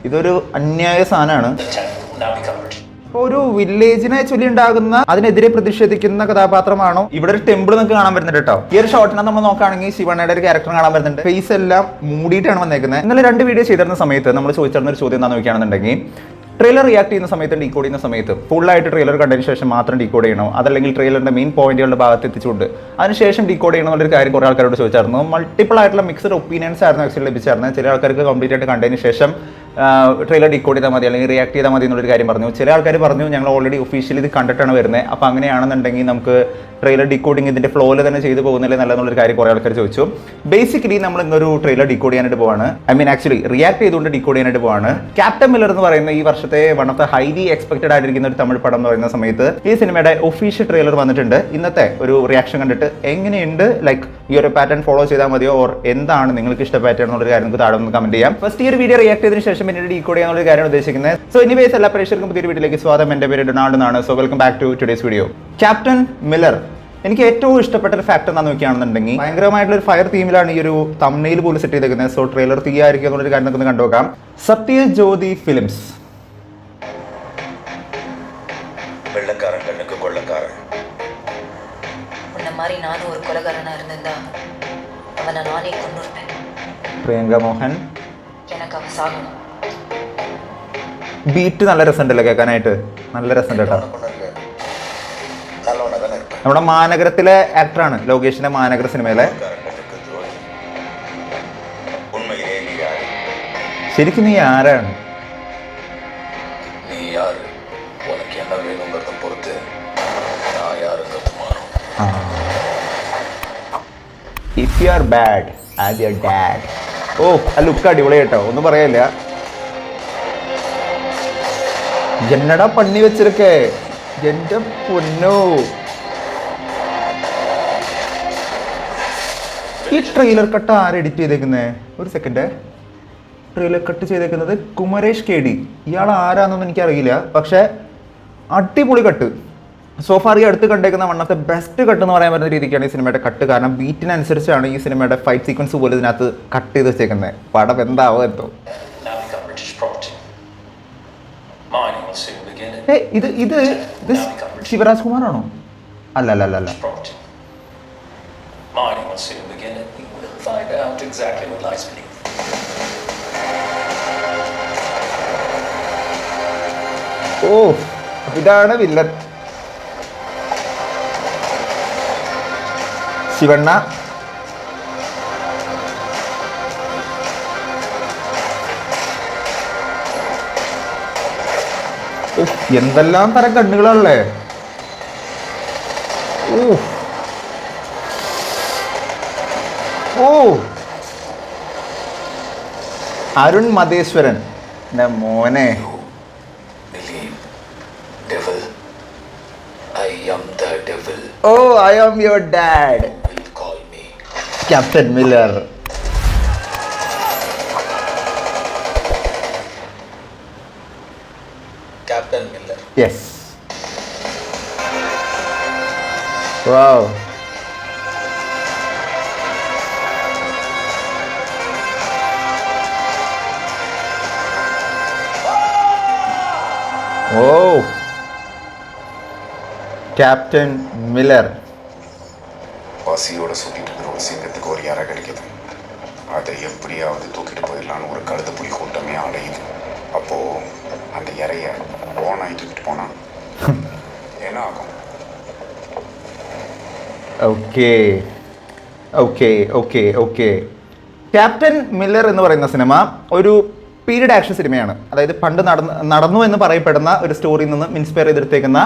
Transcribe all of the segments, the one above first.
ഇതൊരു അന്യായ സാധനമാണ്. ഒരു വില്ലേജിനെ ചൊല്ലി ഉണ്ടാകുന്ന അതിനെതിരെ പ്രതിഷേധിക്കുന്ന കഥാപാത്രമാണോ? ഇവിടെ ഒരു ടെമ്പിൾ നമുക്ക് കാണാൻ വരുന്നുണ്ട് കേട്ടോ. ഈ ഒരു ഷോട്ടിനെ നമ്മൾ നോക്കുകയാണെങ്കിൽ ശിവണ്ണയുടെ ഒരു ക്യാരക്ടർ കാണാൻ വരുന്നുണ്ട്. ഫേസ് എല്ലാം മൂടിയിട്ടാണ് വന്നേക്കുന്നത്. ഇന്നലെ 2 വീഡിയോ ചെയ്തിരുന്ന സമയത്ത് നമ്മൾ ചോദിച്ചിരുന്ന ഒരു ചോദ്യം എന്താണെന്ന് നോക്കുകയാണെന്നുണ്ടെങ്കിൽ, ട്രെയിലർ റിയാക്ട് ചെയ്യുന്ന സമയത്ത് ഡീകോഡ് ചെയ്യുന്ന സമയത്ത് ഫുള്ളായിട്ട് ട്രെയിലർ കണ്ടതിന് ശേഷം മാത്രം ഡീകോഡ് ചെയ്യണോ, അതല്ലെങ്കിൽ ട്രെയിലറിന്റെ മെയിൻ പോയിന്റുകളുടെ ഭാഗത്ത് എത്തിച്ചുകൊണ്ട് അതിനുശേഷം ഡീകോഡ് ചെയ്യണം എന്നുള്ളൊരു കാര്യം കുറേ ആൾക്കാരോട് ചോദിച്ചായിരുന്നു. മൾട്ടിപ്പിൾ ആയിട്ടുള്ള മിക്സഡ് ഒപ്പീനിയൻസ് ആയിരുന്നു ആക്ച്വലി ലഭിച്ചായിരുന്നത്. ചില ആൾക്കാർക്ക് കംപ്ലീറ്റ് ആയിട്ട് കണ്ടതിന് ശേഷം ട്രെയിലർ ഡീകോഡ് ചെയ്താൽ മതി അല്ലെങ്കിൽ റിയാക്ട് ചെയ്താൽ മതി എന്നുള്ളൊരു കാര്യം പറഞ്ഞു. ചില ആൾക്കാർ പറഞ്ഞു ഞങ്ങൾ ഓൾറെഡി ഒഫീഷ്യലി ഇത് കണ്ടിട്ടാണ് വരുന്നത്, അപ്പോൾ അങ്ങനെയാണെന്നുണ്ടെങ്കിൽ നമുക്ക് ട്രെയിലർ ഡീകോഡിങ് ഇതിന്റെ ഫ്ലോയിൽ തന്നെ ചെയ്തു പോകുന്നില്ലേ നല്ലതെന്നുള്ളൊരു കാര്യം കുറേ ആൾക്കാർ ചോദിച്ചു. ബേസിക്കലി നമ്മൾ ഇന്നൊരു ട്രെയിലർ ഡീകോഡ് ചെയ്യാനായിട്ട് പോവാണ്. ആക്ച്വലി റിയാക്ട് ചെയ്തുകൊണ്ട് ഡീകോഡ് ചെയ്യാനായിട്ട് പോവാണ്. ക്യാപ്റ്റൻ മില്ലർ എന്ന് പറയുന്ന ഈ വർഷത്തെ one of the highly expected ആയിട്ടിരിക്കുന്ന ഒരു തമിഴ് പടം എന്ന് പറയുന്ന സമയത്ത് ഈ സിനിമയുടെ ഒഫീഷ്യൽ ട്രെയിലർ വന്നിട്ടുണ്ട്. ഇന്നത്തെ ഒരു റിയാക്ഷൻ കണ്ടിട്ട് എങ്ങനെയുണ്ട്, ലൈക്ക് ഈ ഒരു പാറ്റേൺ ഫോളോ ചെയ്താൽ മതിയോ, ഓർ എന്താണ് നിങ്ങൾക്ക് ഇഷ്ടപ്പെട്ട എന്നുള്ളൊരു കാര്യം നമുക്ക് താഴെ ഒന്ന് കമന്റ് ചെയ്യാം. ഫസ്റ്റ് ഈ ഒരു വീഡിയോ റിയാക്ട് ചെയ്തതിനു ശേഷം പിന്നീട് ഡീകോഡ് ചെയ്യാനുള്ള കാര്യമാണ് ഉദ്ദേശിക്കുന്നത്. സോ എനിവേസ് എല്ലാ പ്രേക്ഷകർക്കും പുതിയൊരു വീഡിയോയിലേക്ക് സ്വാഗതം. എൻ്റെ പേര് ഡൊണാൾഡ് എന്നാണ്. So welcome back to today's video. Captain Miller എനിക്ക് ഏറ്റവും ഇഷ്ടപ്പെട്ട ഒരു ഫാക്ടർ എന്താണെന്ന് നോക്കുകയാണെന്നുണ്ടെങ്കിൽ, ഭയങ്കരമായിട്ടുള്ള ഒരു ഫയർ തീമിലാണ് ഈ ഒരു തംബ്നെയിൽ പോലും സെറ്റ് ചെയ്തേക്കുന്നത്. സോ ട്രെയിലർ തീയായിരിക്കും എന്നുള്ളൊരു കാര്യം നമുക്ക് കണ്ടുനോക്കാം. സത്യജ്യോതി ഫിലിംസ്. வெள்ளக்காரன் கண்ணுக்கு கொள்ளக்காரன். உன்ன மாதிரி நானும் ஒரு கொலைகாரனா இருந்திருந்தா அவனை நானே கொன்னுருப்பேன். പ്രിയങ്ക മോഹൻ. எனக்கு அவன் சாகணும். ബീറ്റ് നല്ല രസമുണ്ടല്ലോ കേൾക്കാനായിട്ട്, നല്ല രസമുണ്ട് കേട്ടോ. നമ്മുടെ മാനഗരത്തിലെ ആക്ടറാണ്, ലോകേഷിന്റെ മാനഗര സിനിമയിലെ. ശരിക്കും നീ ആരാണ്? If you are bad, as your dad. ഓ ആ ലുക്ക് അടിപൊളി കേട്ടോ, ഒന്നും പറയല്ല. എന്നടാ പണി വെച്ചിരിക്കേ എന്റെ പൊന്നോ. ഈ ട്രെയിലർ കട്ട് ആര് എഡിറ്റ് ചെയ്തേക്കുന്നേ? ഒരു സെക്കൻഡ്. ട്രെയിലർ കട്ട് ചെയ്തേക്കുന്നത് കുമരേഷ് KD. ഇയാൾ ആരാന്നൊന്നും എനിക്കറിയില്ല, പക്ഷെ അടിപൊളി കട്ട്. സോഫാർ ഈ അടുത്ത് കണ്ടേക്കുന്ന one of the best cut എന്ന് പറയാൻ പറ്റുന്ന രീതിക്കാണ് ഈ സിനിമയുടെ കട്ട്. കാരണം ബീറ്റിനനുസരിച്ചാണ് ഈ സിനിമയുടെ ഫൈറ്റ് സീക്വൻസ് പോലും ഇതിനകത്ത് കട്ട് ചെയ്ത് വെച്ചേക്കുന്നത്. പടം എന്താവോ എന്തോ. ഇത് ശിവരാജ് കുമാറാണോ? അല്ല അല്ല അല്ല അല്ല. ഓ ഇതാണ് വില്ലൻ. ശിവണ്ണ. എന്തെല്ലാം തരം കണ്ണുകളല്ലേ. ഓ അരുൺ മതേശ്വരൻ മോനെ. Oh I am your dad. Captain Miller. Captain Miller. Yes. Wow. Oh. Captain Miller. பசியோட சுத்திட்டு இருக்கிற ஒரு சிங்கத்துக்கு ஒரு இறை கிடைக்குது. அதை எப்படியாவது தூக்கிட்டு போயிடலான்னு ஒரு கழுத புலி கூட்டமே அடையுது. அப்போ அந்த இறைய ஓனாய் தூக்கிட்டு போனா என்ன ஆகும்? Okay okay okay okay. Captain Miller എന്ന് പറയുന്ന സിനിമ ഒരു പീരീഡ് ആക്ഷൻ സിനിമയാണ്. അതായത് പണ്ട് നടന്നു എന്ന് പറയപ്പെടുന്ന ഒരു സ്റ്റോറിയിൽ നിന്ന് ഇൻസ്പയർ ചെയ്തെടുത്തേക്കുന്ന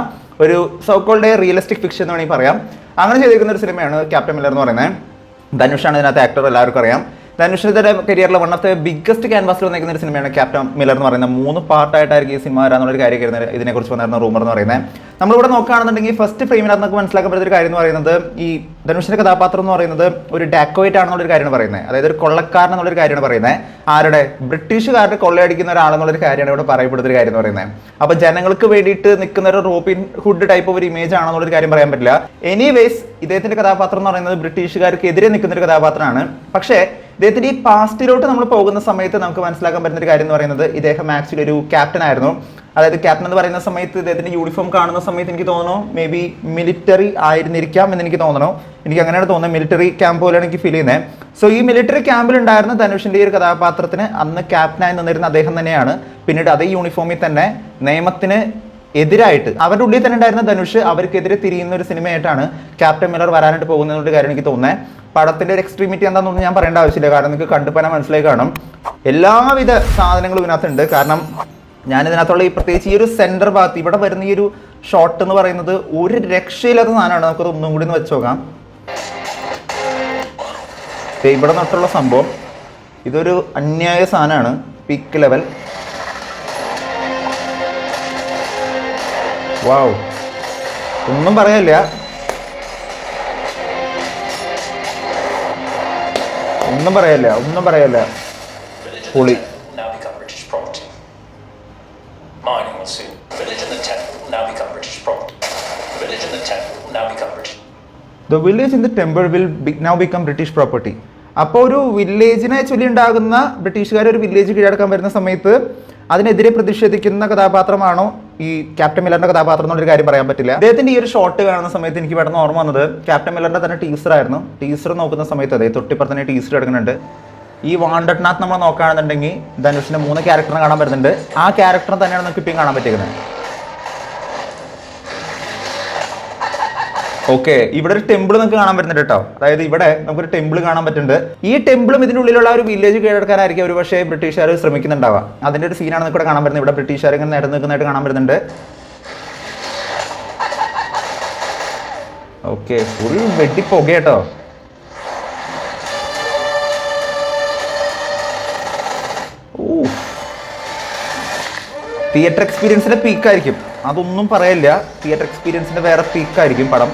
ഒരു സോക്കോൾഡ് റിയലിസ്റ്റിക് ഫിക്ഷൻ എന്ന് വേണമെങ്കിൽ പറയാം. അങ്ങനെ ചെയ്തേക്കുന്ന ഒരു സിനിമയാണ് ക്യാപ്റ്റൻ മില്ലർ എന്ന് പറയുന്നത്. ധനുഷാണ് ഇതിനകത്ത് ആക്ടർ, എല്ലാവർക്കും അറിയാം. ധനുഷിന്റെ കരിയറിലെ വൺ ഓഫ് ദ ബിഗ്ഗസ്റ്റ് ക്യാൻവാസിൽ വന്നിരിക്കുന്ന ഒരു സിനിമയാണ് ക്യാപ്റ്റൻ മില്ലർ എന്ന് പറയുന്നത്. 3 പാർട്ടായിട്ടായിരിക്കും ഈ സിനിമ വരാന്നുള്ളൊരു കാര്യം ഇതിനെക്കുറിച്ച് വന്നിരുന്ന റൂമർ എന്ന് പറയുന്നത്. നമ്മളിവിടെ നോക്കുകയാണെന്നുണ്ടെങ്കിൽ ഫസ്റ്റ് ഫ്രെയിമിനകത്ത് നമുക്ക് മനസ്സിലാക്കാൻ പറ്റുന്ന ഒരു കാര്യം എന്ന് പറയുന്നത്, ഈ ധനുഷിന്റെ കഥാപാത്രം എന്ന് പറയുന്നത് ഒരു ഡാക്കോയിറ്റ് ആണെന്നുള്ളൊരു കാര്യമാണ് പറയുന്നത്. അതായത് ഒരു കൊള്ളക്കാരൻ എന്നുള്ളൊരു കാര്യമാണ് പറയുന്നത്. ആരുടെ? ബ്രിട്ടീഷുകാരുടെ കൊള്ളയടിക്കുന്ന ഒരാളെന്നുള്ളൊരു കാര്യമാണ് ഇവിടെ പറയപ്പെടുന്ന ഒരു കാര്യം എന്ന് പറയുന്നത്. അപ്പൊ ജനങ്ങൾക്ക് വേണ്ടിയിട്ട് നിൽക്കുന്ന ഒരു റോബിൻ ഹുഡ് ടൈപ്പ് ഒരു ഇമേജ് ആണെന്നുള്ളൊരു കാര്യം പറയാൻ പറ്റില്ല. എനിവേസ് ഇദ്ദേഹത്തിന്റെ കഥാപാത്രം എന്ന് പറയുന്നത് ബ്രിട്ടീഷുകാർക്ക് എതിരെ നിൽക്കുന്ന ഒരു കഥാപാത്രമാണ്. പക്ഷേ ഇദ്ദേഹത്തിന്റെ ഈ പാസ്റ്റിലോട്ട് നമ്മൾ പോകുന്ന സമയത്ത് നമുക്ക് മനസ്സിലാക്കാൻ പറ്റുന്ന ഒരു കാര്യം എന്ന് പറയുന്നത് ഇദ്ദേഹം ആക്ച്വലി ഒരു ക്യാപ്റ്റൻ ആയിരുന്നു. അതായത് ക്യാപ്റ്റൻ എന്ന് പറയുന്ന സമയത്ത് ഇദ്ദേഹത്തിന്റെ യൂണിഫോം കാണുന്ന സമയത്ത് എനിക്ക് തോന്നുന്നു മേ ബി മിലിറ്ററി ആയിരുന്നിരിക്കാം എന്ന് എനിക്ക് തോന്നുന്നു. എനിക്ക് അങ്ങനെയാണ് തോന്നുന്നത്, മിലിറ്ററി ക്യാമ്പ് പോലെയാണ് എനിക്ക് ഫീൽ ചെയ്യുന്നത്. സോ ഈ മിലിറ്ററി ക്യാമ്പിൽ ഉണ്ടായിരുന്ന ധനുഷിന്റെ ഈ ഒരു കഥാപാത്രത്തിന് അന്ന് ക്യാപ്റ്റനായി നിന്നിരുന്ന അദ്ദേഹം തന്നെയാണ്. പിന്നീട് അതേ യൂണിഫോമിൽ തന്നെ നിയമത്തിന് എതിരായിട്ട് അവരുടെ ഉള്ളിൽ തന്നെ ഉണ്ടായിരുന്ന ധനുഷ് അവർക്കെതിരെ തിരിയുന്ന ഒരു സിനിമയായിട്ടാണ് ക്യാപ്റ്റൻ മില്ലർ വരാനായിട്ട് പോകുന്നതിനൊരു കാര്യം എനിക്ക് തോന്നുന്നത്. പടത്തിന്റെ ഒരു എക്സ്ട്രീമിറ്റി എന്താണെന്നൊന്നും ഞാൻ പറയേണ്ട ആവശ്യമില്ല, കാരണം നിങ്ങൾക്ക് കണ്ടുപോകാൻ മനസ്സിലായി കാണും. എല്ലാവിധ സാധനങ്ങളും ഇതിനകത്തുണ്ട്. കാരണം ഞാനിതിനകത്തുള്ള ഈ പ്രത്യേകിച്ച് ഈ ഒരു സെന്റർ ഭാഗത്ത് ഇവിടെ വരുന്ന ഈ ഒരു ഷോട്ട് എന്ന് പറയുന്നത് ഒരു രക്ഷയില്ലാത്ത സാധനമാണ്. നമുക്കത് ഒന്നും കൂടി ഒന്ന് വെച്ച് നോക്കാം. ഇവിടെ നിന്നിട്ടുള്ള സംഭവം ഇതൊരു അന്യായ സാധനമാണ്, പീക്ക് ലെവൽ. വാവ്, ഒന്നും പറയാനില്ല. ഒന്നും പറയാനില്ല. പൊളി. Mining will soon. The village and the temple will now become British property. The village and the temple will now become British. The village and the temple will now become British property. അപ്പോൾ ഒരു വില്ലേജിനെ ചൊല്ലി ഉണ്ടാകുന്ന ബ്രിട്ടീഷുകാർ ഒരു village കീഴടക്കാൻ വരുന്ന സമയത്ത് അതിനെതിരെ പ്രതിഷേധിക്കുന്ന കഥാപാത്രമാണോ ഈ ക്യാപ്റ്റൻ മില്ലറിന്റെ കഥാപാത്രം എന്നൊരു കാര്യം പറയാൻ പറ്റില്ല. അദ്ദേഹത്തിന്റെ ഈ ഒരു ഷോട്ട് കാണുന്ന സമയത്ത് എനിക്ക് പെട്ടെന്ന് ഓർമ്മ വന്നത് ക്യാപ്റ്റൻ മില്ലറിന്റെ തന്നെ ടീസർ ആയിരുന്നു. ടീസർ നോക്കുന്ന സമയത്ത് അതെ തൊട്ടിപ്പുറത്ത് തന്നെ ടീസർ എടുക്കുന്നുണ്ട്. ഈ വാണ്ടഡ്നാഥ് നമ്മൾ നോക്കുകയാണെന്നുണ്ടെങ്കിൽ ധനുഷിന്റെ 3 ക്യാരക്ടറിനെ കാണാൻ പറ്റുന്നുണ്ട്. ആ ക്യാരക്ടർ തന്നെയാണ് നമുക്ക് ഇപ്പം കാണാൻ പറ്റിയത്. ഓക്കെ, ഇവിടെ ഒരു ടെമ്പിൾ നമുക്ക് കാണാൻ പറ്റുന്നുണ്ട് കേട്ടോ. അതായത് ഇവിടെ നമുക്കൊരു ടെമ്പിൾ കാണാൻ പറ്റുന്നുണ്ട്. ഈ ടെമ്പിളും ഇതിൻ്റെ ഉള്ളിലുള്ള ഒരു വില്ലേജ് കീഴടക്കാനായിരിക്കും ഒരു പക്ഷേ ബ്രിട്ടീഷുകാർ ശ്രമിക്കുന്നുണ്ടാവുക. അതിൻ്റെ ഒരു സീനാണ് നമുക്ക് ഇവിടെ കാണാൻ പറ്റുന്നത്. ഇവിടെ ബ്രിട്ടീഷുകാർ ഇങ്ങനെ നേരം നിൽക്കുന്നതായിട്ട് കാണാൻ പറ്റുന്നുണ്ട്. ഓക്കെ, ഫുൾ വെട്ടിപ്പോകെ കേട്ടോ. തിയേറ്റർ എക്സ്പീരിയൻസിന്റെ പീക്കായിരിക്കും, അതൊന്നും പറയില്ല. തിയേറ്റർ എക്സ്പീരിയൻസിന്റെ വേറെ പീക്കായിരിക്കും പടം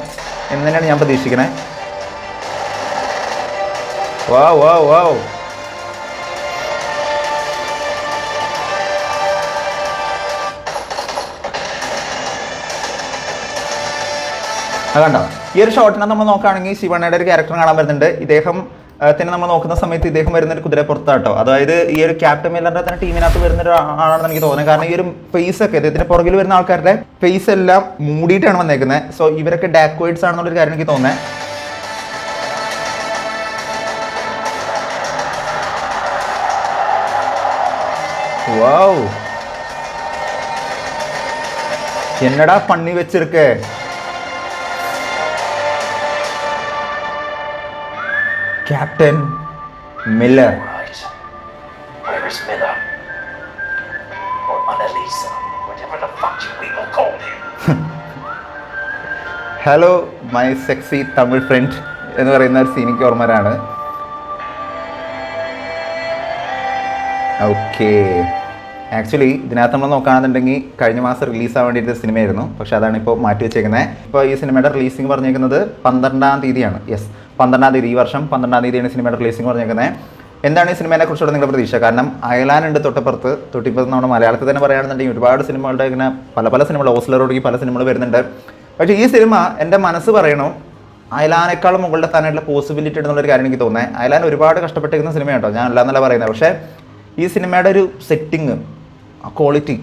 എന്ന് തന്നെയാണ് ഞാൻ പ്രതീക്ഷിക്കണേ. വാവ് വാവ് വാവ്. കണ്ടോ, ഈ ഒരു ഷോട്ടിനെ നമ്മൾ നോക്കുകയാണെങ്കിൽ ശിവണ്ണയുടെ ഒരു ക്യാരക്ടർ കാണാൻ വരുന്നുണ്ട്. ഇദ്ദേഹം തന്നെ നമ്മൾ നോക്കുന്ന സമയത്ത് ഇദ്ദേഹം വരുന്ന ഒരു കുതിരപ്പുറത്താട്ടോ. അതായത് ഈ ഒരു ക്യാപ്റ്റൻ മില്ലറിന്റെ തന്നെ ടീമിനകത്ത് വരുന്ന ഒരു ആളാണെന്ന് എനിക്ക് തോന്നുന്നത്. കാരണം ഈ ഒരു ഫേസ് ഒക്കെ ഇദ്ദേഹത്തിന്റെ പുറകിൽ വരുന്ന ആൾക്കാരുടെ ഫേസ് എല്ലാം മൂടിയിട്ടാണ് വന്നേക്കുന്നത്. സോ ഇവരൊക്കെ ഡാക്വേഡ്സ് ആണെന്നുള്ളൊരു കാര്യം എനിക്ക് തോന്നുന്നത്. വാവ്, എന്നടാ പണി വെച്ചിരിക്കേ. Captain Miller. Right. Where is Miller? Or Annalisa? Whatever the fuck you people call him. Hello my sexy Tamil friend എന്ന് പറയുന്ന ഒരു സീനിക്ക് ഓർമ്മരാണ്. ഓക്കെ, ആക്ച്വലി ഇതിനകത്ത് നമ്മൾ നോക്കുകയാണെന്നുണ്ടെങ്കിൽ കഴിഞ്ഞ മാസം റിലീസാകാൻ വേണ്ടിയിട്ട് സിനിമയായിരുന്നു. പക്ഷേ അതാണ് ഇപ്പോൾ മാറ്റി വെച്ചേക്കുന്നത്. ഇപ്പോൾ ഈ സിനിമയുടെ റിലീസിങ് പറഞ്ഞേക്കുന്നത് 12-ാം തീയതിയാണ്. യെസ്, 12-ാം തീയതി, ഈ വർഷം 12-ാം തീയതിയാണ് സിനിമയുടെ റിലീസിങ് പറഞ്ഞേക്കുന്നത്. എന്താണ് ഈ സിനിമയെ കുറിച്ചുള്ള നിങ്ങളുടെ പ്രതീക്ഷ? കാരണം അയലാൻ ഉണ്ട് തൊട്ടിപ്പുറത്ത് നമ്മുടെ മലയാളത്തിൽ തന്നെ പറയുകയാണെന്നുണ്ടെങ്കിൽ ഒരുപാട് സിനിമകളുടെ ഇങ്ങനെ പല സിനിമകൾ ഓസ്ലറോടൊക്കെ പല സിനിമകൾ വരുന്നുണ്ട്. പക്ഷേ ഈ സിനിമ എൻ്റെ മനസ്സ് പറയണു അയലാനേക്കാളും മുകളിൽ തന്നെയുള്ള പോസിബിലിറ്റി ഉണ്ടെന്നുള്ളൊരു കാര്യം എനിക്ക് തോന്നുന്നത്. അയലാൻ ഒരുപാട് കഷ്ടപ്പെട്ടിരിക്കുന്ന സിനിമ കേട്ടോ, ഞാൻ അല്ലാന്നല്ല പറയുന്നത്. പക്ഷേ ഈ സിനിമയുടെ ഒരു സെറ്റിങ്, ക്വാളിറ്റി,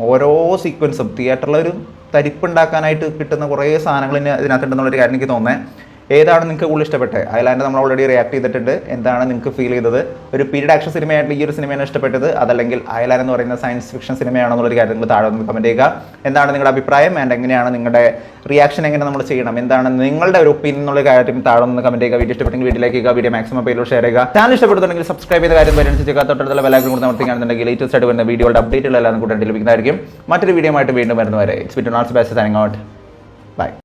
ഓരോ സീക്വൻസും തിയേറ്ററിലൊരു തരിപ്പുണ്ടാക്കാനായിട്ട് കിട്ടുന്ന കുറേ സാധനങ്ങൾ ഇതിനകത്തുണ്ടെന്നുള്ളൊരു കാര്യം എനിക്ക് തോന്നുന്നത്. ഏതാണ് നിങ്ങൾക്ക് കൂടുതൽ ഇഷ്ടപ്പെട്ടത്? അയലാൻഡ് നമ്മൾ ഓൾറെഡി റിയാക്ട് ചെയ്തിട്ടുണ്ട്. എന്താണ് നിങ്ങൾക്ക് ഫീൽ ചെയ്തത്? ഒരു പീരീഡ് ആക്ഷൻ സിനിമയായിട്ട് ഈ ഒരു സിനിമയാണ് ഇഷ്ടപ്പെട്ടത്, അതല്ലെങ്കിൽ അയലാൻഡ് എന്ന് പറയുന്ന സയൻസ് ഫിക്ഷൻ സിനിമയാണെന്നുള്ളൊരു കാര്യം നിങ്ങൾ താഴെ ഒന്ന് കമൻറ്റ് ചെയ്യുക. എന്താണ് നിങ്ങളുടെ അഭിപ്രായം ആൻഡ് എങ്ങനെയാണ് നിങ്ങളുടെ റിയാക്ഷൻ, എങ്ങനെ നമ്മൾ ചെയ്യണം, എന്താണ് നിങ്ങളുടെ ഒരു ഒപ്പീനിയൻ എന്നുള്ള കാര്യം താഴെ ഒന്ന് കമൻറ്റ് ചെയ്യുക. വീഡിയോ ഇഷ്ടപ്പെട്ടെങ്കിൽ വീഡിയോയിലേക്ക് ചെയ്യുക, വീഡിയോ മാക്സിമം പേരിലൂടെ ഷെയർ ചെയ്യുക. ചാനൽ ഇഷ്ടപ്പെടുന്നുണ്ടെങ്കിൽ സബ്സ്ക്രൈബ് ചെയ്ത കാര്യം പരിഗണിച്ച് തൊട്ടടുത്തുള്ള ബെല്ലൈക്കൺ കൂടി അമർത്തിക്കുകയാണെന്നുണ്ടെങ്കിൽ ലേറ്റസ്റ്റ് ആയിട്ട് വരുന്ന വീഡിയോയുടെ അപ്ഡേറ്റുകളെല്ലാം കൂടെ ലഭിക്കുന്നതായിരിക്കും. മറ്റൊരു വീഡിയോ ആയിട്ട് വീണ്ടും വരുന്നവരെ it's been notes best signing out. By.